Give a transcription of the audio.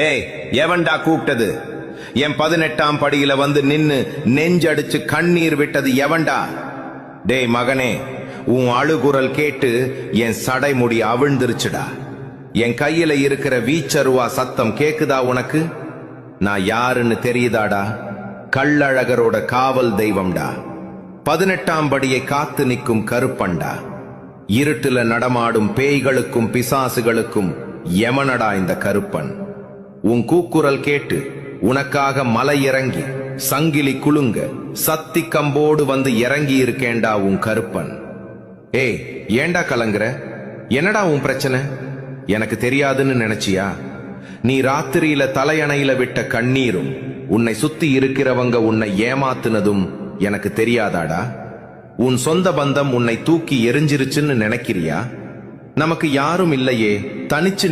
ஏய், எவன்டா கூப்பிட்டது? என் 18ஆம் படியில வந்து நின்னு நெஞ்சடிச்சு கண்ணீர் விட்டது எவன்டா? டேய் மகனே, உன் அழுகுரல் கேட்டு என் சடைமுடி அவிழ்ந்துருச்சுடா. என் கையில இருக்கிற வீச்சருவா சத்தம் கேக்குதா உனக்கு? நான் யாருன்னு தெரியுதாடா? கள்ளழகரோட காவல் தெய்வம்டா. 18ஆம் படியை காத்து நிற்கும் கருப்பண்டா. இருட்டுல நடமாடும் பேய்களுக்கும் பிசாசுகளுக்கும் யமனடா இந்த கருப்பன். உன் கூக்குரல் கேட்டு உனக்காக மலை இறங்கி சங்கிலி குலுங்க சத்தி கம்போடு வந்து இறங்கி இருக்கேண்டா உன் கருப்பன். ஏய், ஏண்டா கலங்குற? என்னடா உன் பிரச்சனை? எனக்கு தெரியாதுன்னு நினைச்சியா? நீ ராத்திரியில தலையணையில விட்ட கண்ணீரும் உன்னை சுத்தி இருக்கிறவங்க உன்னை ஏமாத்துனதும் எனக்கு தெரியாதாடா? உன் சொந்த பந்தம் உன்னை தூக்கி எரிஞ்சிருச்சுன்னு நினைக்கிறியா? நமக்கு யாரும் இல்லையே, தனிச்சு